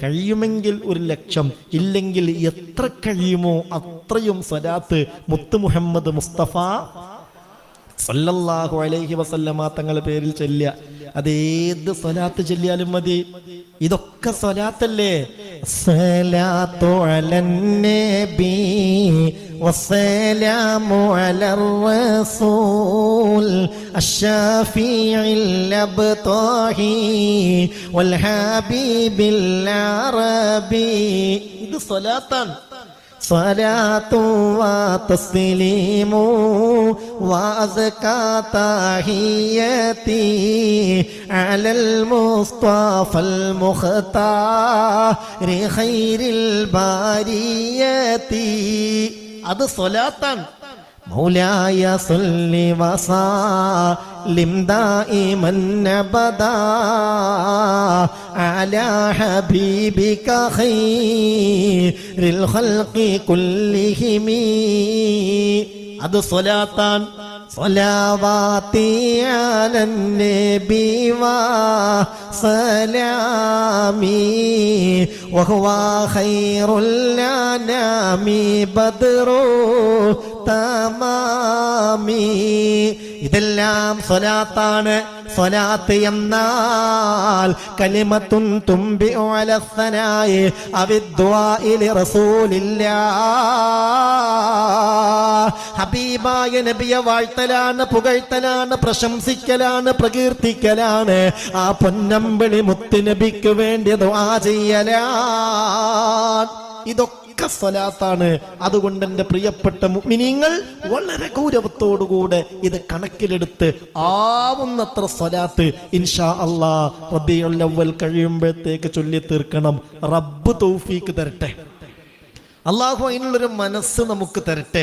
കഴിയുമെങ്കിൽ 1,00,000, ഇല്ലെങ്കിൽ എത്ര കഴിയുമോ അത്രയും സ്വലാത്ത് മുത്ത് മുഹമ്മദ് മുസ്തഫ സല്ലല്ലാഹു അലൈഹി വസല്ലമ തങ്ങളുടെ പേരിൽ ചൊല്ലുക. അതേത് സ്വലാത്ത് ചൊല്ലിയാലും മതി. ഇതൊക്കെ സ്വലാത്തല്ലേ? സ്വലാത്തു അലൻ നബി വസ്സലാമു അലർ റസൂൽ അശ്ശാഫിഇൽ അബ്താഹി വൽ ഹബീബിൽ അറബി. ഇത് സ്വലാത്താണ്. സ്വലാത്തു വതസ്ലീമു വഅസ്കാ തഹിയതി അലൽ മുസ്തഫൽ മുഖ്താരി ഖൈറിൽ ബാരിയതി. അത് സ്വലാത്താണ്. മൗലായ സല്ലി വസല്ലിം ദായിമൻ അബദാ അലാ ഹബീബിക ഖൈറിൽ ഖൽഖി കുല്ലിഹിം. അത് സ്വലാത്താണ്. സ്വലാവാതി അലൻ നബി വസലാമി വഹുവ ഖൈറുൽ അനാമി ബദ്റു തമാമി. ഇതെല്ലാം സ്വലാത്താണ്. സ്വലാത്ത് എന്നാൽ കലിമത്തുൻ തുംബിഉ അല സനായി അവിദ്ദുആഇ ലിറസൂലില്ലാഹ്. ഹബീബായ നബിയെ വാഴ്ത്തലാണ്, പുകഴ്ത്തലാണ്, പ്രശംസിക്കലാണ്, പ്രകീർത്തിക്കലാണ്. ആ പൊന്നമ്പിളി മുത്ത് നബിക്ക് വേണ്ടി ദുആ ചെയ്യലാണ്. ഇതൊക്കെ സ്വലാത്താണ്. അതുകൊണ്ട് എൻ്റെ പ്രിയപ്പെട്ട മുഅ്മിനീങ്ങൾ വളരെ ഗൗരവത്തോടുകൂടെ ഇത് കണക്കിലെടുത്ത് ആവുന്നത്ര സ്വലാത്ത് ഇൻഷാ അല്ലാഹ് റബീഉൽ അവ്വൽ കഴിയുമ്പോഴത്തേക്ക് ചൊല്ലി തീർക്കണം. റബ്ബ് തൗഫീക്ക് തരട്ടെ. അള്ളാഹു അതിനുള്ളൊരു മനസ്സ് നമുക്ക് തരട്ടെ.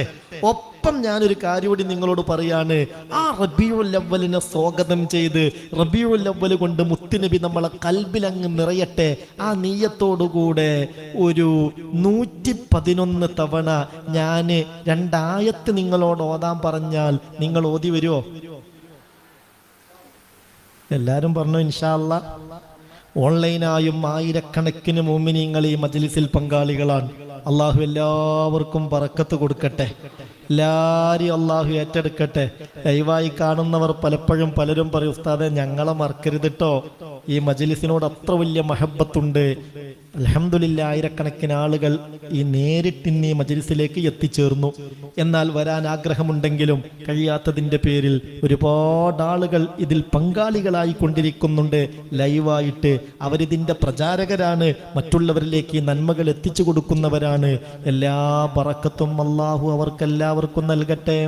ഒപ്പം ഞാനൊരു കാര്യം കൂടി നിങ്ങളോട് പറയാണ്. ആ റബീഉൽ അവ്വലിനെ സ്വാഗതം ചെയ്ത് റബീഉൽ അവ്വൽ കൊണ്ട് മുത്തുനബി നമ്മളെ കൽബിലങ്ങ് നിറയട്ടെ. ആ നീയത്തോടുകൂടെ ഒരു 111 തവണ ഞാൻ 2 ആയത്ത് നിങ്ങളോട് ഓതാൻ പറഞ്ഞാൽ നിങ്ങൾ ഓതി വരുമോ? എല്ലാവരും പറഞ്ഞു ഇൻഷാ അല്ലാഹ്. ഓൺലൈനായും ആയിരക്കണക്കിന് മുഅ്മിനീങ്ങൾ ഈ മജ്ലിസിൽ പങ്കാളികളാണ്. അള്ളാഹു എല്ലാവർക്കും ബറക്കത്ത് കൊടുക്കട്ടെ. എല്ലാവരെയും അള്ളാഹു ഏറ്റെടുക്കട്ടെ. ദയവായി കാണുന്നവർ പലപ്പോഴും പലരും പറയും, ഉസ്താദെ ഞങ്ങളെ മറക്കരുത് ട്ടോ, ഈ മജ്ലിസിനോട് അത്ര വലിയ മഹബത്തുണ്ട്. അൽഹംദുലില്ലാ, ആയിരക്കണക്കിന് ആളുകൾ ഈ നേരിട്ടിന്ന് ഈ മജ്ലിസിലേക്ക് എത്തിച്ചേർന്നു. എന്നാൽ വരാൻ ആഗ്രഹമുണ്ടെങ്കിലും കഴിയാത്തതിൻ്റെ പേരിൽ ഒരുപാട് ആളുകൾ ഇതിൽ പങ്കാളികളായി കൊണ്ടിരിക്കുന്നുണ്ട്. ലൈവായിട്ട് അവരിതിൻ്റെ പ്രചാരകരാണ്, മറ്റുള്ളവരിലേക്ക് നന്മകൾ എത്തിച്ചു കൊടുക്കുന്നവരാണ്. എല്ലാ ബറക്കത്തും അള്ളാഹു അവർക്കെല്ലാവർക്കും നൽകട്ടെ.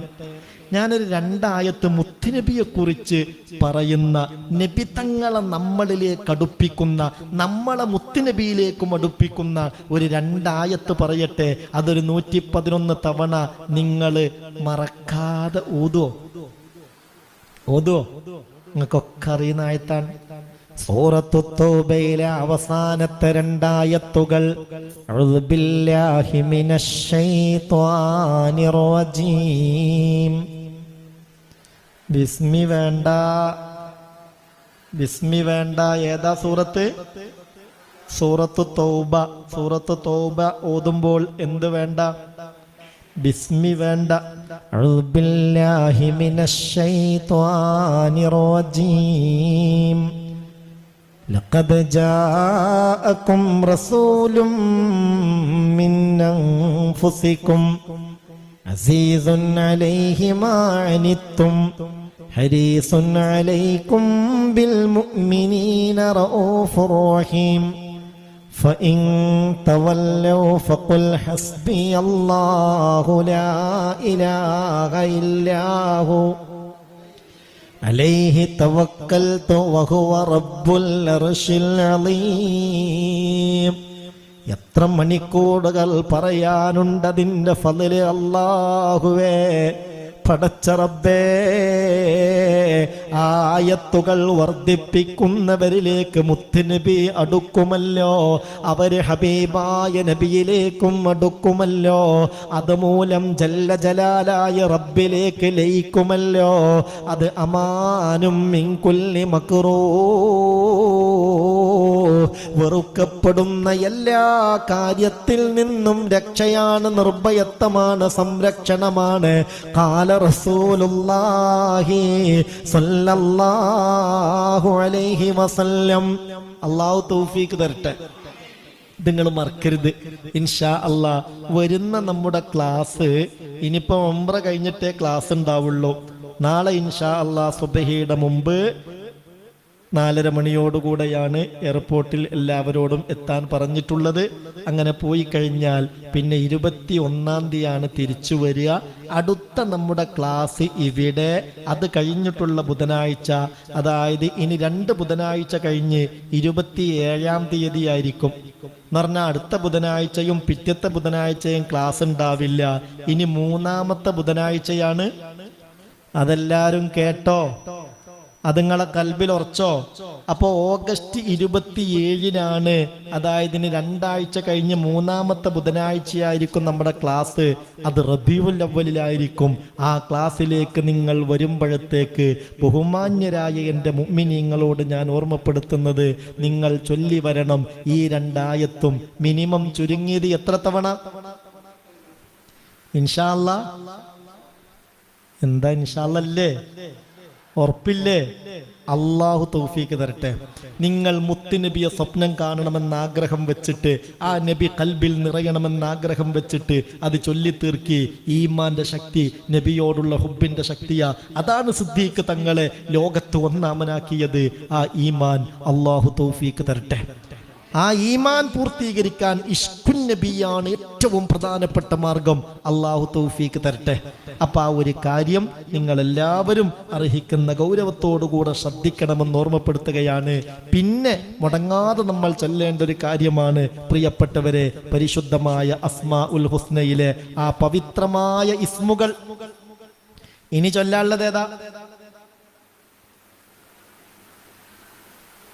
ഞാനൊരു 2 ആയത്ത് മുത്തുനബിയെ കുറിച്ച് പറയുന്ന, നബി തങ്ങളെ നമ്മളിലേക്ക് അടുപ്പിക്കുന്ന, നമ്മളെ മുത്തുനബിയിലേക്കും അടുപ്പിക്കുന്ന ഒരു 2 ആയത്ത് പറയട്ടെ. അതൊരു 111 തവണ നിങ്ങൾ മറക്കാതെ ഓതുവോ? നിങ്ങൾക്കൊക്കെ അറിയുന്ന ആയത്താണ്. സൂറത്തു തൗബയിലെ അവസാനത്തെ 2 ആയത്തുകൾ. അഊദു ബില്ലാഹി മിനശ് ശൈത്വാനിർ റജീം. ബിസ്മി വേണ്ട. ഏതാ സൂറത്ത്? സൂറത്തു തൗബ. സൂറത്തു തൗബ ഓതുമ്പോൾ എന്ത് വേണ്ട? ബിസ്മി വേണ്ട. അഊദു ബില്ലാഹി മിനശ് ശൈത്വാനിർ റജീം. ലഖദ് ജാഅകും റസൂലും മിൻ അൻഫുസികും അസീസുൻ അലൈഹി മാ അനിത്തും ഹരീസുൻ അലൈക്കും ബിൽ മുഅ്മിനീന റഊഫുർ റഹീം. ഫഇൻ തവല്ലൗ ഫഖുൽ ഹസ്ബിയല്ലാഹു ലാ ഇലാഹ ഇല്ലാഹു അലൈഹി തവക്കൽതു വഹുവ റബ്ബുൽ അർശിൽ അളീം. എത്ര മണിക്കൂറുകൾ പറയാനുണ്ടതിൻ്റെ ഫളില് അല്ലാഹുവേ. പടച്ച റബ്ബേ, ആയത്തുകൾ വർദ്ധിപ്പിക്കുന്നവരിലേക്ക് മുത്തുനബി അടുക്കുമല്ലോ, അവര് ഹബീബായ നബിയിലേക്കും അടുക്കുമല്ലോ. അതുമൂലം ജല്ല ജലാലായ റബ്ബിലേക്ക് ലയിക്കുമല്ലോ. അത് അമാനും മിൻ കുല്ലി മക്റൂഹ്. വെറുക്കപ്പെടുന്ന എല്ലാ കാര്യത്തിൽ നിന്നും രക്ഷയാണ്, നിർഭയത്വമാണ്, സംരക്ഷണമാണ്. ഖാല റസൂലുള്ളാഹി സ്വല്ലല്ലാഹു അലൈഹി വസല്ലം. അല്ലാഹു തൗഫീഖ് തരട്ടെ. നിങ്ങൾ മറക്കരുത്. ഇൻഷാ അല്ലാ വരുന്ന നമ്മുടെ ക്ലാസ് ഇനിയിപ്പോ ഉംറ കഴിഞ്ഞിട്ടേ ക്ലാസ് ഉണ്ടാവുള്ളൂ. നാളെ ഇൻഷാ അല്ലാ സുബഹിയുടെ മുമ്പ് 4:30 മണിയോടുകൂടെയാണ് എയർപോർട്ടിൽ എല്ലാവരോടും എത്താൻ പറഞ്ഞിട്ടുള്ളത്. അങ്ങനെ പോയി കഴിഞ്ഞാൽ പിന്നെ 21-ാം തീയതിയാണ് തിരിച്ചു വരിക. അടുത്ത നമ്മുടെ ക്ലാസ് ഇവിടെ. അത് കഴിഞ്ഞിട്ടുള്ള ബുധനാഴ്ച, അതായത് ഇനി 2 ബുധനാഴ്ച കഴിഞ്ഞ് 27-ാം തീയതി ആയിരിക്കും. എന്ന് പറഞ്ഞാൽ അടുത്ത ബുധനാഴ്ചയും പിറ്റത്തെ ബുധനാഴ്ചയും ക്ലാസ് ഉണ്ടാവില്ല. ഇനി 3-ാമത്തെ ബുധനാഴ്ചയാണ്. അതെല്ലാരും കേട്ടോ? അതുങ്ങളെ കൽബിൽ ഉറച്ചോ? അപ്പോ ഓഗസ്റ്റ് 27-നാണ്, അതായത് ഇനി 2 ആഴ്ച കഴിഞ്ഞ് 3-ാമത്തെ ബുധനാഴ്ചയായിരിക്കും നമ്മുടെ ക്ലാസ്. അത് റബീഉൽ അവ്വലിലായിരിക്കും. ആ ക്ലാസ്സിലേക്ക് നിങ്ങൾ വരുമ്പോഴത്തേക്ക് ബഹുമാന്യരായ എൻ്റെ മുഅ്മിനീങ്ങളോട് ഞാൻ ഓർമ്മപ്പെടുത്തുന്നത്, നിങ്ങൾ ചൊല്ലി വരണം ഈ 2 ആയത്തും. മിനിമം ചുരുങ്ങിയത് എത്ര തവണ? ഇൻഷാ അല്ലാ. എന്താ ഇൻഷാ അല്ലാ അല്ലേ? ഉറപ്പില്ലേ? അള്ളാഹു തൗഫീക്ക് തരട്ടെ. നിങ്ങൾ മുത്തുനബിയെ സ്വപ്നം കാണണമെന്ന് ആഗ്രഹം വെച്ചിട്ട്, ആ നബി കൽബിൽ നിറയണമെന്ന് ആഗ്രഹം വെച്ചിട്ട് അത് ചൊല്ലിത്തീർക്കി. ഈമാന്റെ ശക്തി, നബിയോടുള്ള ഹുബിന്റെ ശക്തിയാ. അതാണ് സിദ്ദീഖ് തങ്ങളെ ലോകത്ത് ഒന്നാമനാക്കിയത്. ആ ഈമാൻ അള്ളാഹു തൗഫീക്ക് തരട്ടെ. ആ ഈമാൻ പൂർത്തീകരിക്കാൻ ഇഷ്കുൻ നബിയാണ് ഏറ്റവും പ്രധാനപ്പെട്ട മാർഗം. അള്ളാഹു തൗഫീക്ക് തരട്ടെ. അപ്പൊ ആ ഒരു കാര്യം നിങ്ങൾ എല്ലാവരും അർഹിക്കുന്ന ഗൗരവത്തോടുകൂടെ ശ്രദ്ധിക്കണമെന്ന് ഓർമ്മപ്പെടുത്തുകയാണ്. പിന്നെ മുടങ്ങാതെ നമ്മൾ ചൊല്ലേണ്ട ഒരു കാര്യമാണ് പ്രിയപ്പെട്ടവരെ, പരിശുദ്ധമായ അസ്മാഉൽ ഹുസ്നയിലെ ആ പവിത്രമായ ഇസ്മുകൾ. ഇനി ചൊല്ലാനുള്ളത് ഏതാ?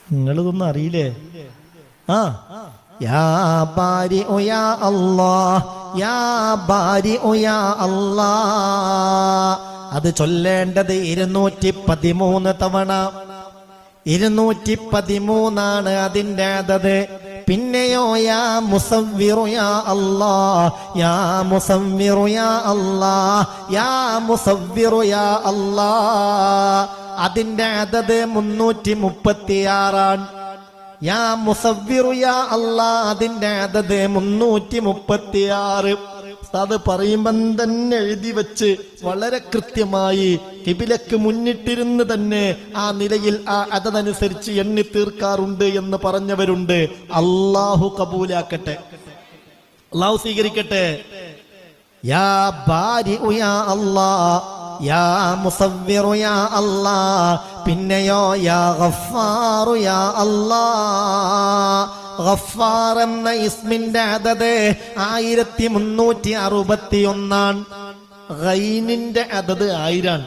നിങ്ങളിതൊന്നും അറിയില്ലേ? യാ ബാരിഉ യാ അല്ലാഹ്, യാ ബാരിഉ യാ അല്ലാഹ്. അത് ചൊല്ലേണ്ടത് 213 തവണ. 213 അതിന്റെ അതത്. പിന്നെയോ യാ മുസവ്വിറു യാ അല്ലാഹ്, യാ മുസവ്വിറു യാ അല്ലാഹ്, യാ മുസവ്വിറു യാ അല്ലാഹ്. അതിന്റെ അതത് 336. യാ മുസവ്വിറു യാ അല്ലാഹ് അതിന്റെ അതത് 336. അത് പറയുമ്പം തന്നെ എഴുതി വെച്ച് വളരെ കൃത്യമായി കിബിലക്ക് മുന്നിട്ടിരുന്ന് തന്നെ ആ നിലയിൽ ആ അതനുസരിച്ച് എണ്ണി തീർക്കാറുണ്ട് എന്ന് പറഞ്ഞവരുണ്ട്. അള്ളാഹു കബൂലാക്കട്ടെ, അള്ളാഹു സ്വീകരിക്കട്ടെ. യാ ബാരിഉ യാ അല്ലാഹ്, യാ മുസവ്വിറു യാ അല്ലാഹ്. പിന്നെയോ യാ ഗഫ്ഫാറു യാ അല്ലാഹ്. ഗഫ്ഫാർ എന്ന ഇസ്മിന്റെ അതത് 1361. ഗൈനിന്റെ അതത് 1000.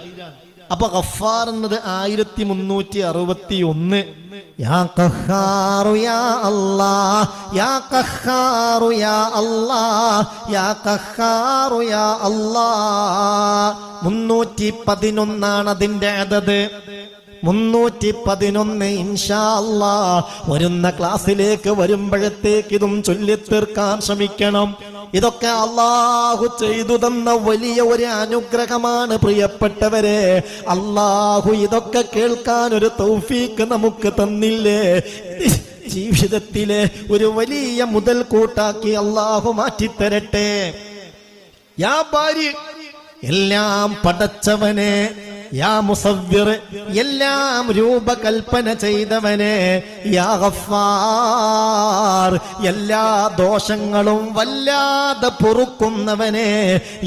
അപ്പൊ ഗഫ്ഫാർ എന്നത് 1361. യാ ഖഹാറു യാ അല്ലാഹ്, യാ ഖഹാറു യാ അല്ലാഹ്, യാ ഖഹാറു യാ അല്ലാഹ്. 311 അതിന്റെ അതത്. 311. ഇൻഷാ അല്ലാഹ് വരുന്ന ക്ലാസ്സിലേക്ക് വരുമ്പോഴത്തേക്ക് ഇതും ചൊല്ലിത്തീർക്കാൻ ശ്രമിക്കണം. ഇതൊക്കെ അള്ളാഹു ചെയ്തു തന്ന വലിയ ഒരു അനുഗ്രഹമാണ് പ്രിയപ്പെട്ടവരെ. അള്ളാഹു ഇതൊക്കെ കേൾക്കാൻ ഒരു തൗഫീക്ക് നമുക്ക് തന്നില്ലേ? ജീവിതത്തിലെ ഒരു വലിയ മുതൽ കൂട്ടാക്കി അള്ളാഹു മാറ്റിത്തരട്ടെ. യാ ബാരി, എല്ലാം പടച്ചവനെ. യാ മുസവ്വിർ, എല്ലാം രൂപകൽപ്പന ചെയ്തവനെ. യാ ഗഫ്ഫാർ, എല്ലാ ദോഷങ്ങളും വല്ലാതെ പൊറുക്കുന്നവനെ.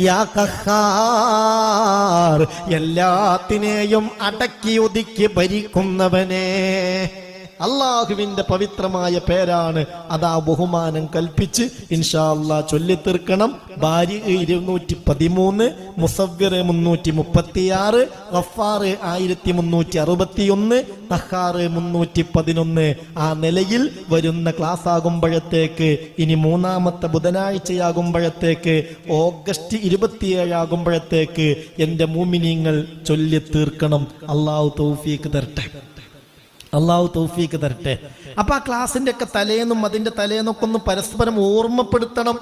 യാ ഖഹാർ, എല്ലാത്തിനെയും അടക്കി ഒതുക്കി ഭരിക്കുന്നവനെ. അള്ളാഹുവിന്റെ പവിത്രമായ പേരാണ്. അതാ ബഹുമാനം കൽപ്പിച്ച് ഇൻഷാ അല്ലാഹ് ചൊല്ലിത്തീർക്കണം. ബാരി 213, മുസവ്വിർ 336, ഗഫ്ഫാർ 1361, ഖഹാർ 311. ആ നിലയിൽ വരുന്ന ക്ലാസ് ആകുമ്പോഴത്തേക്ക്, ഇനി 3-ാമത്തെ ബുധനാഴ്ചയാകുമ്പോഴത്തേക്ക്, ഓഗസ്റ്റ് 27 ആകുമ്പോഴത്തേക്ക് എൻ്റെ മുഅ്മിനീങ്ങൾ ചൊല്ലിത്തീർക്കണം. അള്ളാഹു തൗഫീഖ് തരട്ടെ. അള്ളാഹു തൗഫീക്ക് തരട്ടെ. അപ്പൊ ആ ക്ലാസിന്റെ ഒക്കെ തലേന്നും അതിന്റെ തലേന്നൊക്കെ ഒന്ന് പരസ്പരം ഓർമ്മപ്പെടുത്തണം.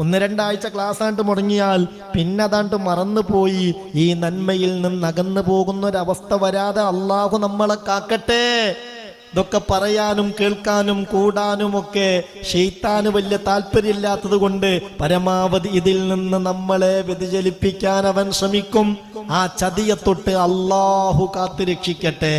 1-2 ആഴ്ച ക്ലാസ് ആണ്ട് മുടങ്ങിയാൽ പിന്നെ അതാണ്ട് മറന്നുപോയി ഈ നന്മയിൽ നിന്ന് അകന്നു പോകുന്ന ഒരവസ്ഥ വരാതെ അള്ളാഹു നമ്മളെ കാക്കട്ടെ. ഇതൊക്കെ പറയാനും കേൾക്കാനും കൂടാനും ഒക്കെ ശൈത്താന് വലിയ താല്പര്യമില്ലാത്തത് കൊണ്ട് പരമാവധി ഇതിൽ നിന്ന് നമ്മളെ വ്യതിചലിപ്പിക്കാൻ അവൻ ശ്രമിക്കും. ആ ചതിയെ തൊട്ട് അള്ളാഹു കാത്തുരക്ഷിക്കട്ടെ.